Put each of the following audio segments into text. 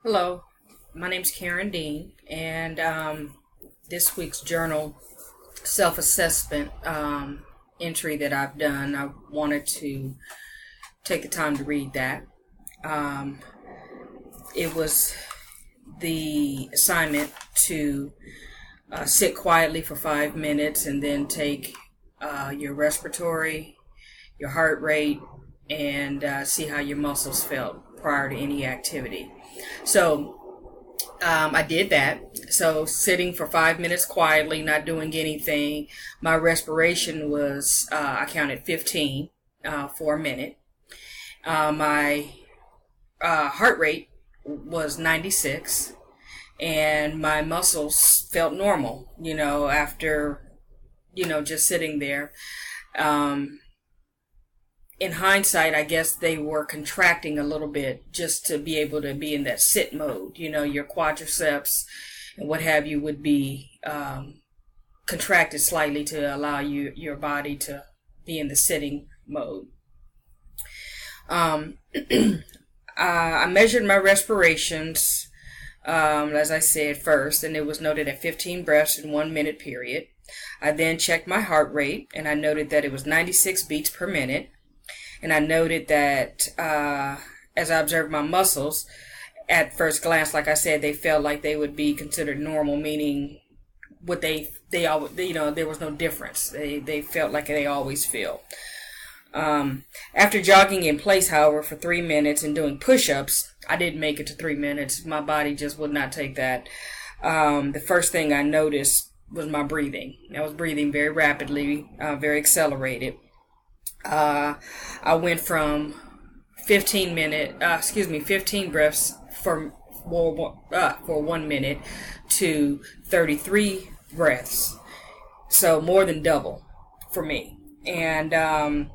Hello, my name's Karen Dean, and this week's journal self-assessment entry that I've done, I wanted to take the time to read that. Um, it was the assignment to sit quietly for 5 minutes and then take your respiratory, your heart rate, and see how your muscles felt prior to any activity. So I did that. So sitting for 5 minutes quietly, not doing anything. My respiration was, I counted 15 for a minute. My heart rate was 96, and my muscles felt normal, after, just sitting there. Um, in hindsight, I guess they were contracting a little bit just to be able to be in that sit mode. Your quadriceps and what have you would be contracted slightly to allow your body to be in the sitting mode. Um, I measured my respirations, as I said first, and it was noted at 15 breaths in 1 minute period. I then checked my heart rate, and I noted that it was 96 beats per minute. And I noted that as I observed my muscles, at first glance, like I said, they felt like they would be considered normal, meaning what they always, there was no difference. They felt like they always feel. After jogging in place, however, for 3 minutes and doing push-ups, I didn't make it to 3 minutes. My body just would not take that. The first thing I noticed was my breathing. I was breathing very rapidly, very accelerated. I went from 15 breaths for 1 minute to 33 breaths. So more than double for me. And I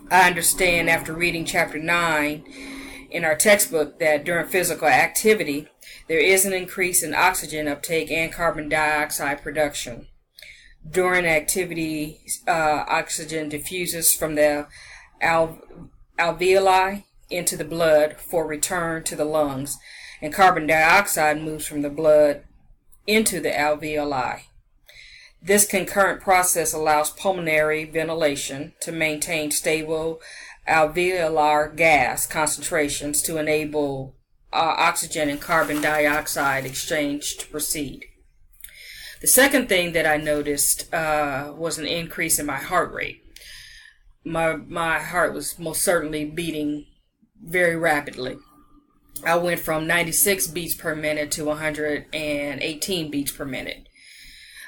understand after reading chapter 9 in our textbook that during physical activity, there is an increase in oxygen uptake and carbon dioxide production. During activity, oxygen diffuses from the alveoli into the blood for return to the lungs, and carbon dioxide moves from the blood into the alveoli. This concurrent process allows pulmonary ventilation to maintain stable alveolar gas concentrations to enable oxygen and carbon dioxide exchange to proceed. The second thing that I noticed was an increase in my heart rate. My heart was most certainly beating very rapidly. I went from 96 beats per minute to 118 beats per minute.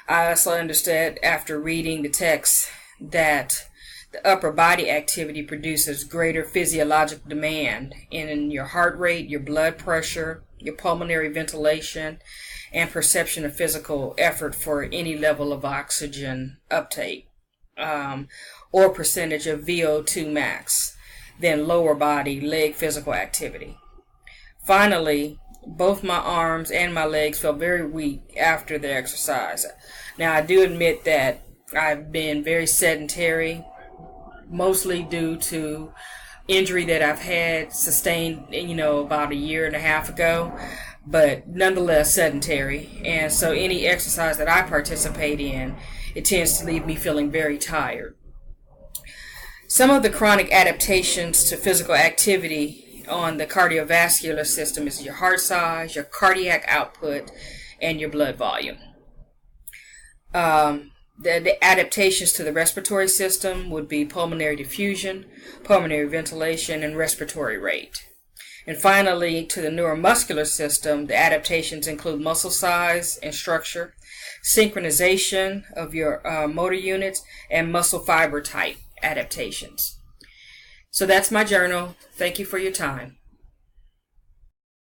I also understood after reading the text that the upper body activity produces greater physiologic demand in your heart rate, your blood pressure, your pulmonary ventilation, and perception of physical effort for any level of oxygen uptake, or percentage of VO2 max than lower body leg physical activity. Finally, both my arms and my legs felt very weak after the exercise. Now, I do admit that I've been very sedentary, mostly due to injury that I've had sustained, about a year and a half ago, but nonetheless sedentary. And so any exercise that I participate in, it tends to leave me feeling very tired. Some of the chronic adaptations to physical activity on the cardiovascular system is your heart size, your cardiac output, and your blood volume. The adaptations to the respiratory system would be pulmonary diffusion, pulmonary ventilation, and respiratory rate. And finally, to the neuromuscular system, the adaptations include muscle size and structure, synchronization of your motor units, and muscle fiber type adaptations. So that's my journal. Thank you for your time.